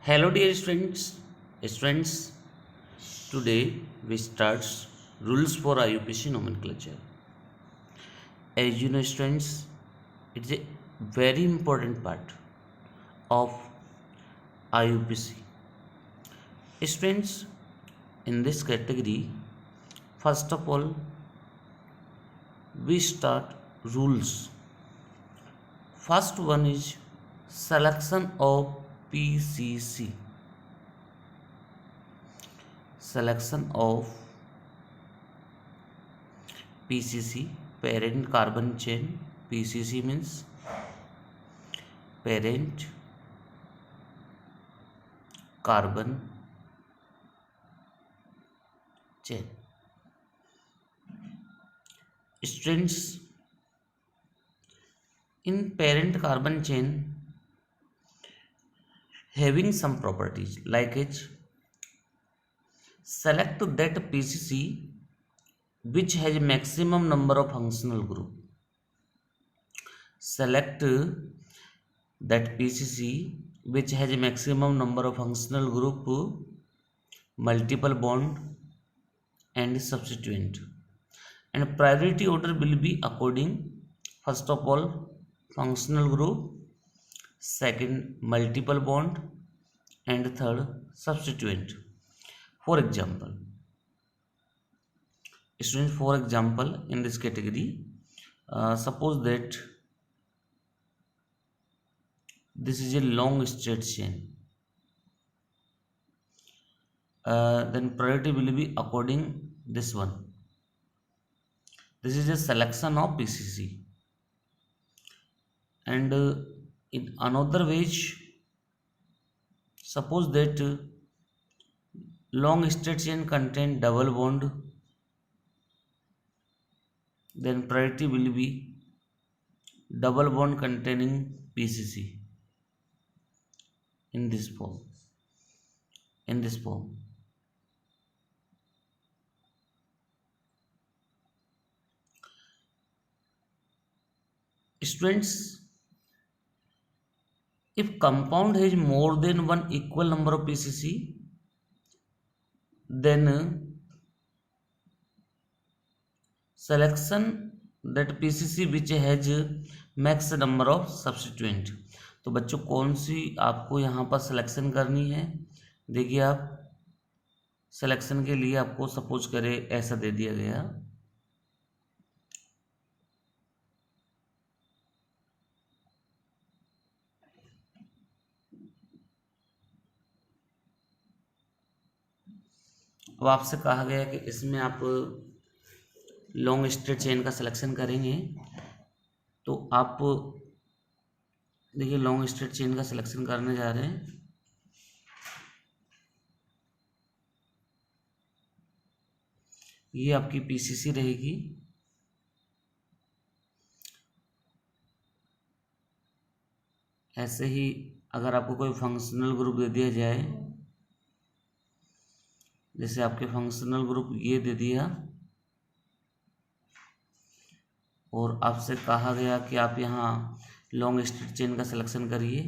Hello, dear students. Today we start rules for IUPAC nomenclature. As you know, students, it's a very important part of IUPAC. Students, in this category, first of all, we start rules. First one is selection of PCC. Selection of PCC, parent carbon chain. PCC means parent carbon chain. Students, in parent carbon chain having some properties like it, select that PCC which has maximum number of functional group. Select that PCC which has a maximum number of functional group, multiple bond and substituent. And priority order will be according, first of all, functional group, second multiple bond, and third substituent. For example, students, for example, in this category, suppose that this is a long straight chain, then priority will be according this one. This is a selection of PCC. And in another way, suppose that long straight chain contain double bond, then priority will be double bond containing PCC in this form. Students, if compound has more than one equal number of PCC, then selection that PCC which has max number of substituent. तो बच्चों कौन सी आपको यहाँ पर selection करनी है? देखिए, आप सिलेक्शन के लिए आपको सपोज करे ऐसा दे दिया गया, अब आपसे कहा गया कि इसमें आप लॉन्ग स्ट्रेट चेन का सिलेक्शन करेंगे, तो आप देखिए लॉन्ग स्ट्रेट चेन का सिलेक्शन करने जा रहे हैं। ये आपकी पीसीसी रहेगी। ऐसे ही अगर आपको कोई फंक्शनल ग्रुप दे दिया जाए, जैसे आपके फंक्शनल ग्रुप ये दे दिया और आपसे कहा गया कि आप यहाँ लॉन्ग स्ट्रेट चेन का सिलेक्शन करिए,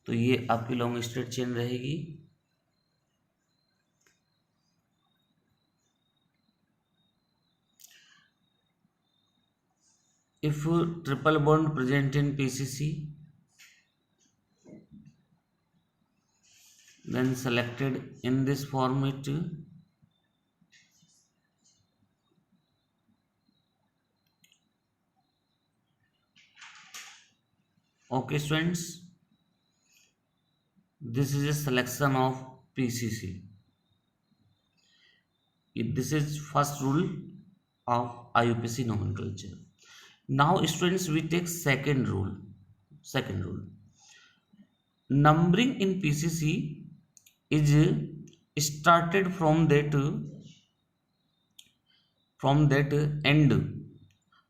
तो ये आपकी लॉन्ग स्ट्रेट चेन रहेगी। If triple bond present in PCC, then selected in this format. Okay, students, this is a selection of PCC. This is first rule of IUPAC nomenclature. Now, students, we take second rule. Numbering in PCC is started from that end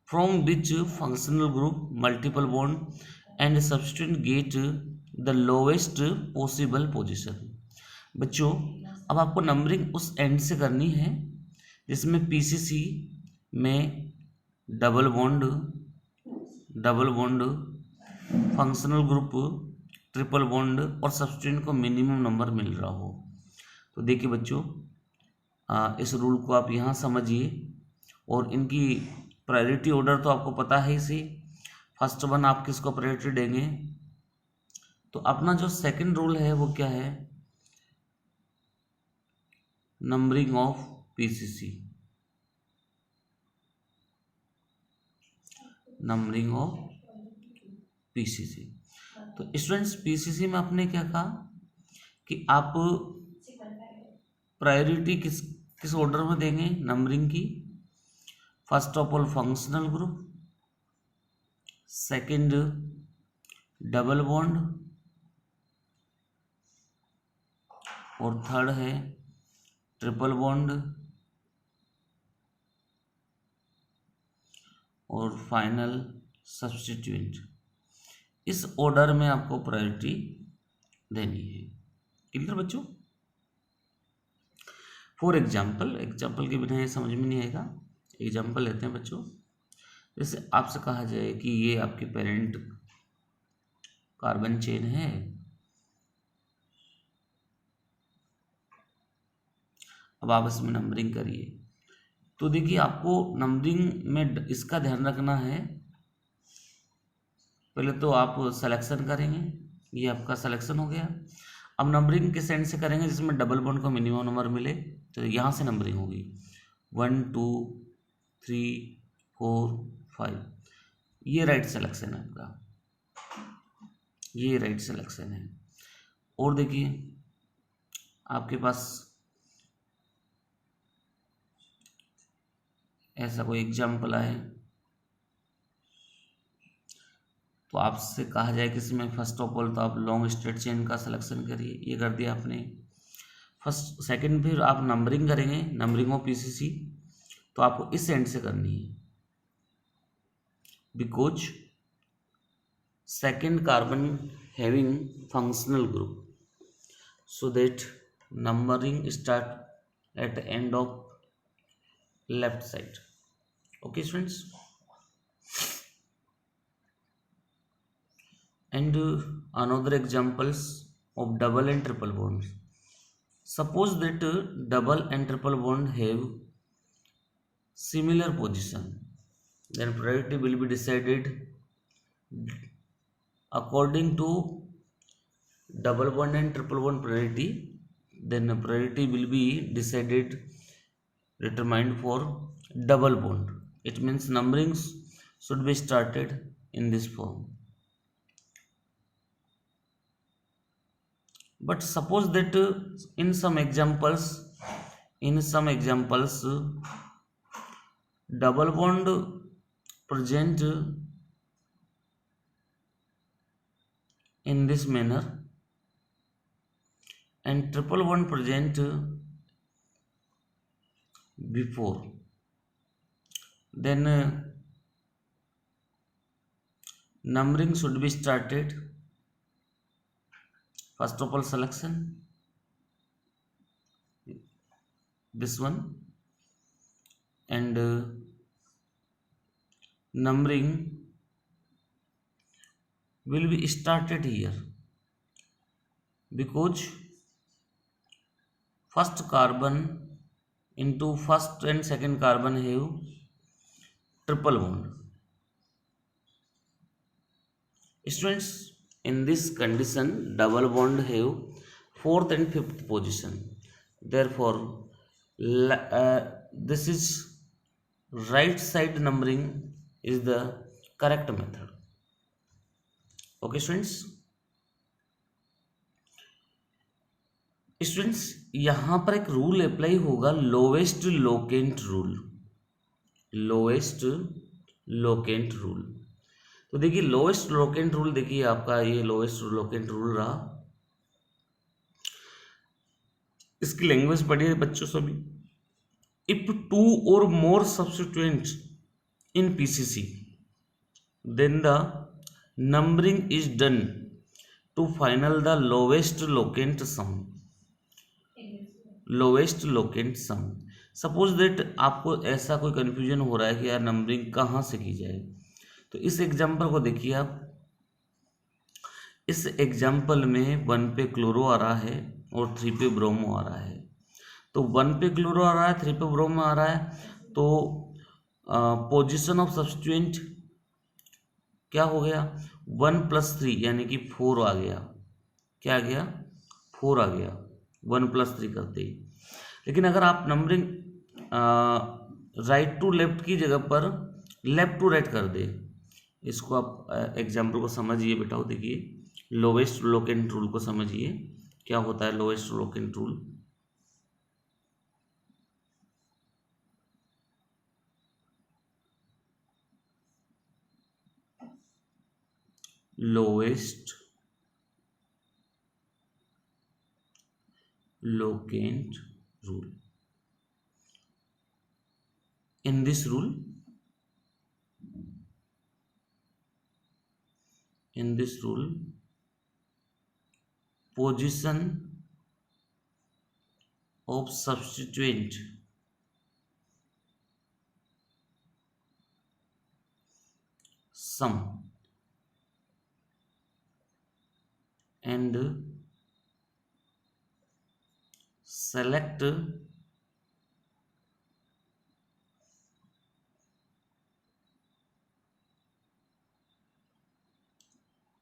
from which functional group, multiple bond and substituent get the lowest possible position. बच्चों, अब आपको numbering उस and से करनी है जिसमें PCC में double bond functional group triple bond और सब्स्टिट्यूएंट को मिनिमम नंबर मिल रहा हो। तो देखिए बच्चों, इस रूल को आप यहाँ समझिए और इनकी प्रायोरिटी ऑर्डर तो आपको पता है इसी। फर्स्ट वन आप किसको प्रायोरिटी देंगे। तो अपना जो सेकंड रूल है वो क्या है, numbering of PCC. Numbering of PCC. तो स्टूडेंट्स पीसीसी में आपने क्या कहा कि आप प्रायोरिटी किस ऑर्डर में देंगे नंबरिंग की। First of all functional group, second double bond और थर्ड है ट्रिपल बॉन्ड और फाइनल सब्स्टिट्यूएंट। इस ऑर्डर में आपको प्रायोरिटी देनी है। क्लियर बच्चों। फॉर एग्जाम्पल के बिना ये समझ में नहीं आएगा। एग्जाम्पल लेते हैं बच्चों। जैसे आपसे कहा जाए कि ये आपकी पेरेंट कार्बन चेन है, अब आप इसमें नंबरिंग करिए। तो देखिए आपको नंबरिंग में इसका ध्यान रखना है। पहले तो आप सिलेक्शन करेंगे, ये आपका सिलेक्शन हो गया। अब नंबरिंग किस एंड से करेंगे जिसमें डबल बॉन्ड को मिनिमम नंबर मिले, तो यहाँ से नंबरिंग होगी 1 2 3 4 5। ये राइट सिलेक्शन है आपका, ये राइट सिलेक्शन है। और देखिए आपके पास ऐसा कोई एग्जाम्पल आए तो आपसे कहा जाए कि इसमें फर्स्ट ऑफ ऑल तो आप लॉन्ग स्ट्रेट चेन का सिलेक्शन करिए। ये कर दिया आपने। फर्स्ट सेकंड फिर आप नंबरिंग करेंगे, नंबरिंग ऑफ पीसीसी, तो आपको इस एंड से करनी है because second carbon having functional group, so that numbering start at end of left side. Okay students. And another examples of double and triple bonds. Suppose that double and triple bond have similar position, then priority will be decided according to double bond and triple bond priority. Then priority will be determined for double bond. It means numberings should be started in this form. But suppose that in some examples double bond present in this manner and triple bond present before, then numbering should be started. First of all selection, this one, and numbering will be started here because first carbon into first and second carbon have triple bond. Students, in this condition double bond have fourth and fifth position. Therefore this is right side numbering is the correct method. Okay students. यहाँ पर एक rule apply होगा, lowest locant rule. Lowest locant rule, तो देखिए lowest locant rule, देखिए आपका ये lowest locant rule रहा। इसकी लैंग्वेज पढ़िए बच्चों सभी। If 2 or more substituents in PCC, then the numbering is done to final the lowest locant sum. Lowest locant sum. Suppose that आपको ऐसा कोई कंफ्यूजन हो रहा है कि यार नंबरिंग कहाँ से की जाए, तो इस एग्जांपल को देखिए आप। इस एग्जाम्पल में 1 पे क्लोरो आ रहा है और 3 पे ब्रोमो आ रहा है। तो 1 पे क्लोरो आ रहा है, 3 पे ब्रोमो आ रहा है, तो पोजीशन ऑफ सब्स्टिट्यूएंट क्या हो गया, 1+3 यानी कि 4 आ गया। क्या आ गया, 4 आ गया 1+3 करते ही। लेकिन अगर आप नंबरिंग राइट टू लेफ्ट की जगह पर लेफ्ट टू राइट कर दे, इसको आप एग्जाम्पल को समझिए बेटा। देखिए लोवेस्ट लोकेंट रूल को समझिए, क्या होता है lowest locant rule. Lowest locant rule, in this rule, in this rule position of substituent sum and select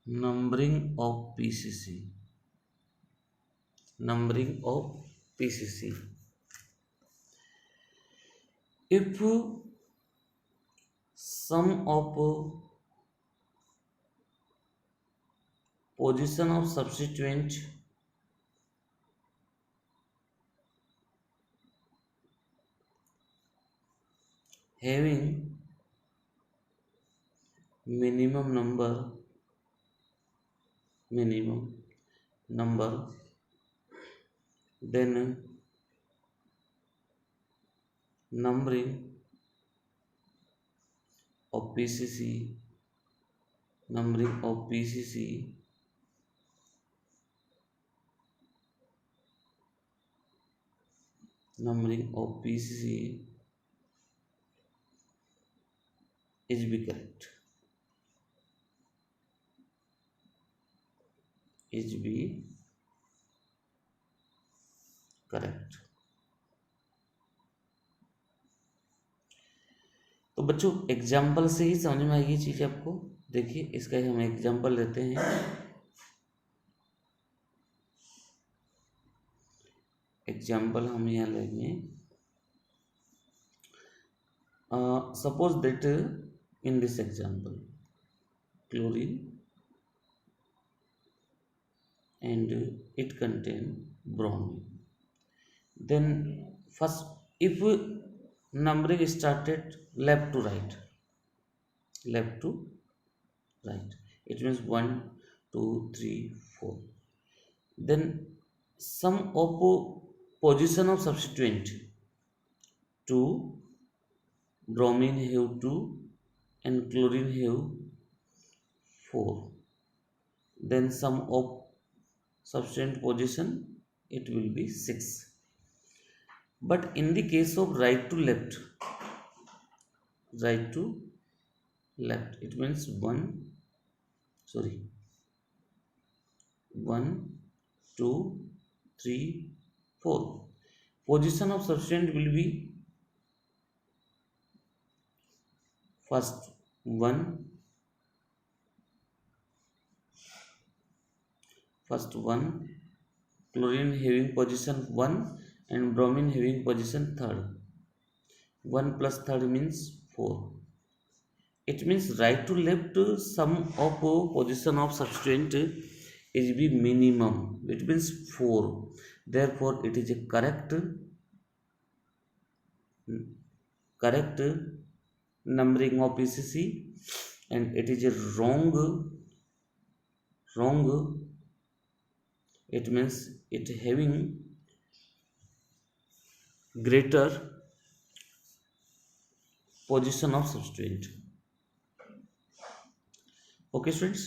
numbering of PCC, numbering of PCC. If sum of position of substituent having minimum number then numbering of PCC, numbering of PCC numbering of PCC is be correct, is be correct। तो बच्चों example से ही समझ में आएगी चीज आपको। देखिए इसका हम एग्जाम्पल लेते हैं। एग्जाम्पल हम यहाँ लेंगे, suppose that in this example chlorine and it contain bromine, then first if numbering started left to right, left to right, it means 1 2 3 4, then sum of position of substituent, 2 bromine have 2 and chlorine have 4, then sum of substituent position it will be 6. But in the case of right to left, it means 1 2 3 4, position of substituent will be first 1 chlorine having position 1 and bromine having position third. 1 plus third means 4. It means right to left sum of position of substituent is be minimum. It means 4. Therefore, it is a correct numbering of PCC, and it is a wrong. It means it having greater position of substituent. Okay students,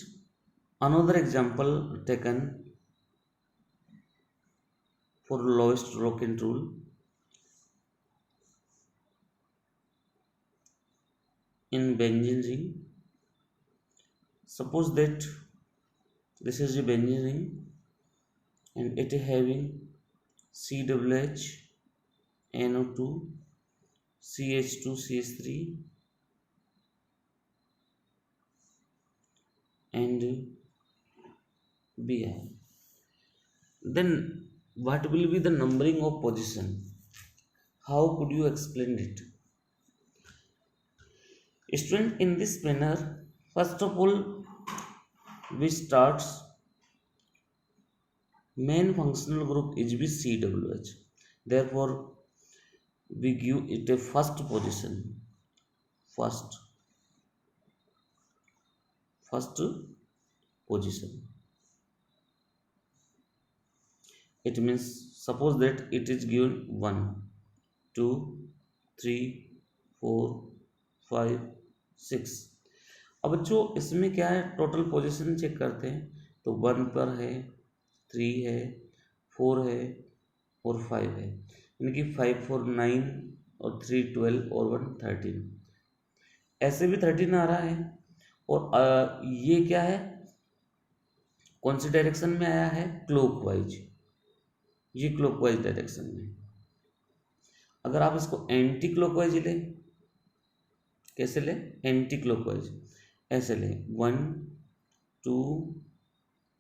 another example taken for lowest locant rule. In benzene ring, suppose that This is the benzene ring, and it having COH, NO2, CH2, CH3, and Bi. Then what will be the numbering of position? How could you explain it? Student, in this manner, first of all, we starts main functional group is COH. Therefore, we give it a first position. First position. It means suppose that it is given 1, 2, 3, 4, 5, 6. अब बच्चों इसमें क्या है, total position check करते हैं तो 1 पर है, 3 है, 4 है और 5 है, यानी कि 5 4 9 और 3 12 और 1 13. ऐसे भी 13 आ रहा है. और ये क्या है, कौन सी डायरेक्शन में आया है, क्लॉकवाइज. ये क्लॉकवाइज डायरेक्शन में. अगर आप इसको एंटी क्लॉकवाइज लें, कैसे लें, एंटी क्लॉकवाइज ऐसे लें, 1 2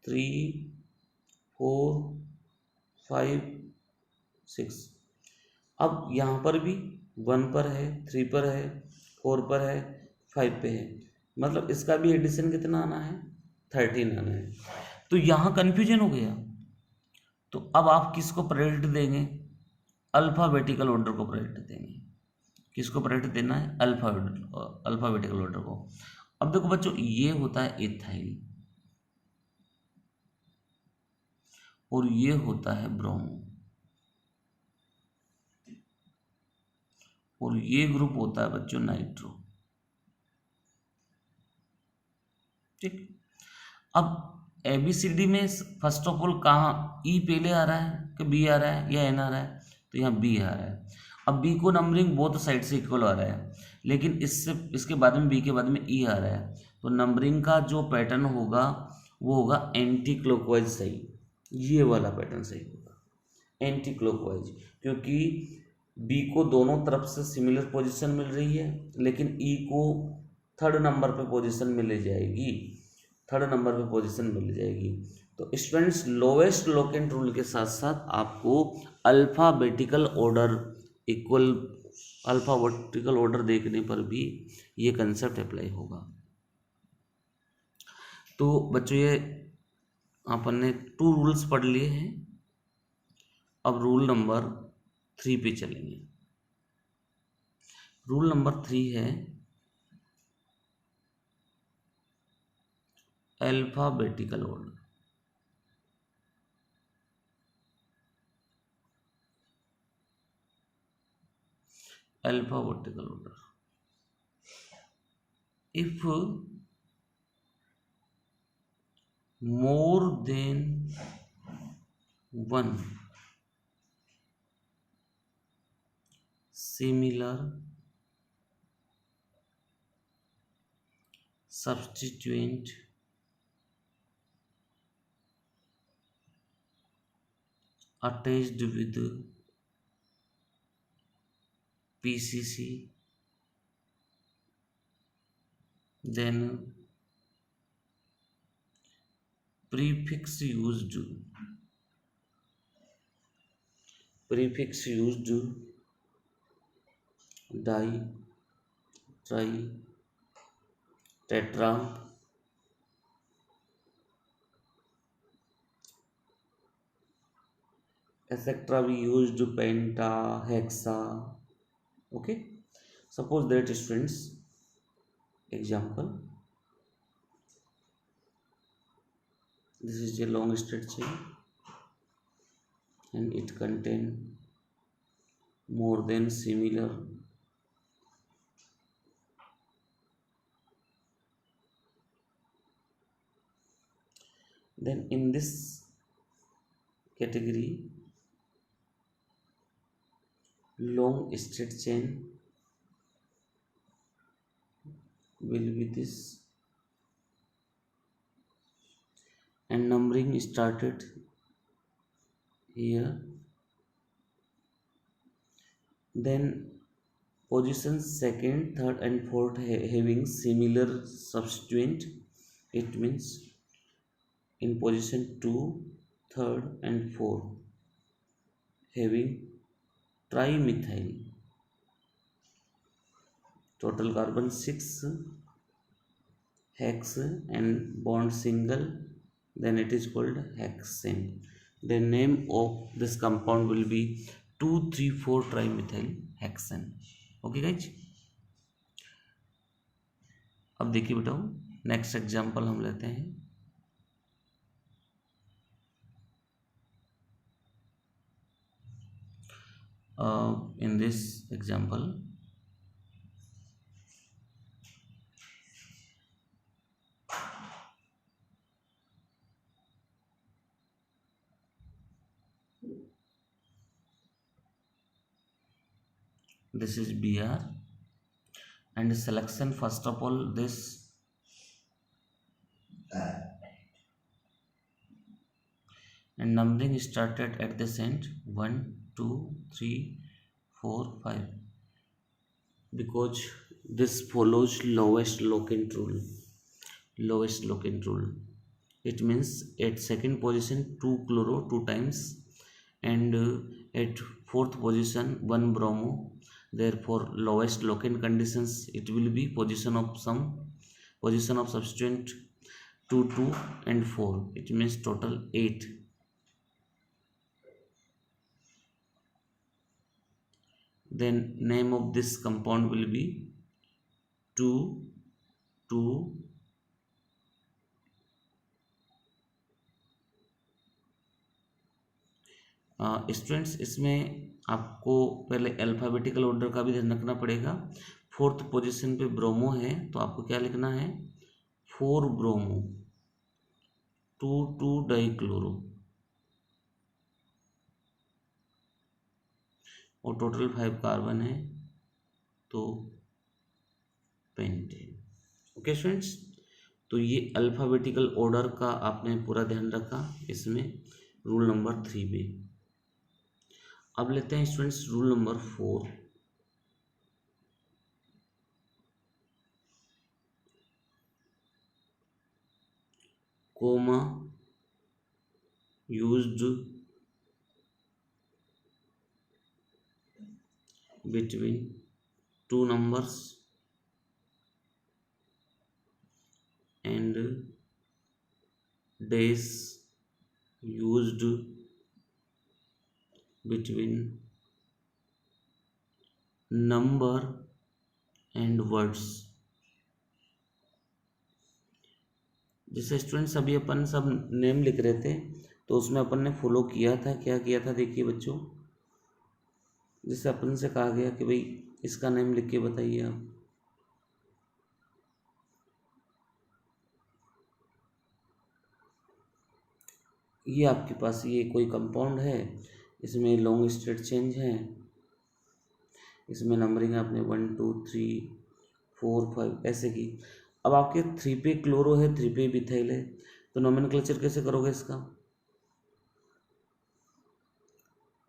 3 4 5 6. अब यहाँ पर भी 1 पर है, 3 पर है, 4 पर है, 5 पे है, मतलब इसका भी एडिशन कितना आना है, 13 आना है. तो यहाँ कन्फ्यूजन हो गया. तो अब आप किसको प्रायोरिटी देंगे, अल्फाबेटिकल ऑर्डर को प्रायोरिटी देंगे. किसको प्रायोरिटी देना है, अल्फाबेटिकल ऑर्डर को. अब देखो बच्चों, ये होता है इथाइल और ये होता है ब्रोमो, और ये ग्रुप होता है बच्चों नाइट्रो. ठीक. अब ABCD में फर्स्ट ऑफ ऑल कहाँ ई पहले आ रहा है कि बी आ रहा है या एन आ रहा है, तो यहाँ बी आ रहा है. अब बी को नंबरिंग बोथ साइड से इक्वल आ रहा है, लेकिन इसके बाद में बी के बाद में ई आ रहा है, तो नंबरिंग का जो पैटर्न होगा वो होगा एंटी क्लॉकवाइज सही. ये वाला पैटर्न सही होगा, एंटी क्लॉकवाइज, क्योंकि बी को दोनों तरफ से सिमिलर पोजीशन मिल रही है, लेकिन ई को थर्ड नंबर पे पोजीशन मिल जाएगी, थर्ड नंबर पे पोजीशन मिल जाएगी. तो स्टूडेंट्स, लोवेस्ट लोकेंट रूल के साथ साथ आपको alphabetical order equal alphabetical order देखने पर भी ये कंसेप्ट अप्लाई होगा. तो बच्चों, ये अपन ने 2 रूल्स पढ़ लिए हैं. अब रूल नंबर 3 पे चलेंगे. रूल नंबर 3 है alphabetical order. Alphabetical order, if more than one similar substituent attached with PCC, then prefix used di, tri, tetra, etc. we used penta, hexa. Okay, suppose that students, example, this is a long straight chain and it contain more than similar then in this category long straight chain will be this, and numbering started here. Then position second, third and fourth having similar substituent. It means in position 2, third and 4 having trimethyl, total carbon 6, hex and bond single, then it is called hexane. The name of this compound will be 2,3,4 trimethyl hexane. Okay guys, अब देखिए बेटाओ next example हम लेते हैं. In this example, this is Br, and the selection first of all this and numbering started at this end 1, 2, 3, 4, 5 because this follows lowest locant rule. Lowest locant rule. It means at second position 2 chloro 2 times and at fourth position 1 bromo. Therefore lowest locant conditions it will be position of substituent 2, 2 and 4. It means total 8. Then name of this compound will be 2, 2, students इसमें आपको पहले alphabetical order का भी ध्यान रखना पड़ेगा. Fourth position पे bromo है तो आपको क्या लिखना है 4 ब्रोमो 2, 2 डाइक्लोरो और टोटल 5 कार्बन है तो पेंटेन. ओके स्टूडेंट्स, तो ये अल्फ़ाबेटिकल ऑर्डर का आपने पूरा ध्यान रखा इसमें रूल नंबर 3 में. अब लेते हैं students rule number 4. Comma used between two numbers and days used between number and words. जैसे स्टूडेंट्स अभी अपन सब नेम लिख रहे थे तो उसमें अपन ने फॉलो किया था, क्या किया था देखिए बच्चों. जैसे अपन से कहा गया कि भाई इसका नेम लिख के बताइए आप. ये आपके पास ये कोई कंपाउंड है, इसमें लॉन्ग स्टेट चेंज है, इसमें नंबरिंग आपने 1, 2, 3, 4, 5 ऐसे की. अब आपके 3 पे क्लोरो है 3 पे मिथाइल है तो नोमेनक्लेचर कैसे करोगे इसका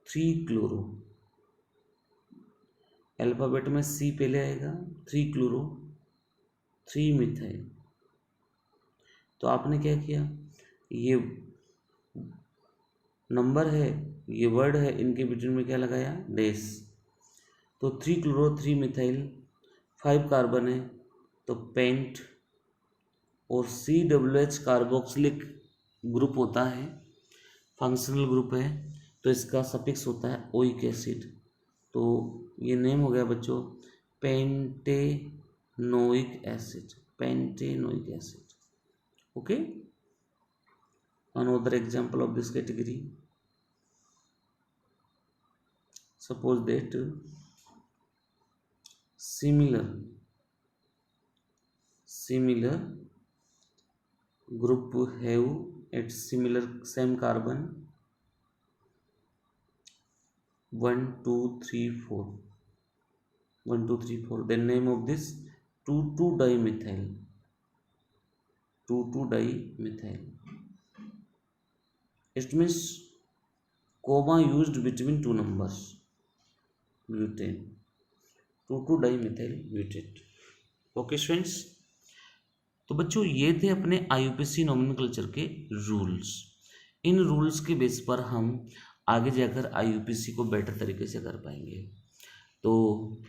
3 क्लोरो अल्फाबेट में सी पहले आएगा 3 क्लोरो 3 मिथाइल. तो आपने क्या किया ये नंबर है ये वर्ड है इनके बिटवीन में क्या लगाया डेस. तो 3 क्लोरो 3 मिथाइल 5 कार्बन है तो पेंट और COOH कार्बोक्सिलिक ग्रुप होता है फंक्शनल ग्रुप है तो इसका सफिक्स होता है ओइक एसिड. तो ये नेम हो गया बच्चों pentanoic acid. Pentanoic acid. Okay, another example of this category, suppose that similar group have at similar same carbon 1, 2, 3, 4 1, 2, 3, 4. The name of this 2,2 dimethyl 2,2 dimethyl. It means comma used between two numbers, butane, 2,2-डाइमिथाइल butane. Okay students, तो बच्चों ये थे अपने IUPAC nomenclature के rules. इन rules के base पर हम आगे जाकर IUPAC को बेटर तरीके से कर पाएंगे। तो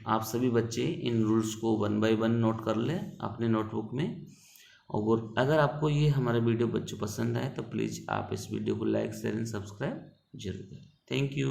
आप सभी बच्चे इन रूल्स को 1 बाय 1 नोट कर लें अपने नोटबुक में। और अगर आपको ये हमारा वीडियो बच्चों पसंद आए तो प्लीज़ आप इस वीडियो को लाइक शेयर एंड सब्सक्राइब जरूर करें। Thank you.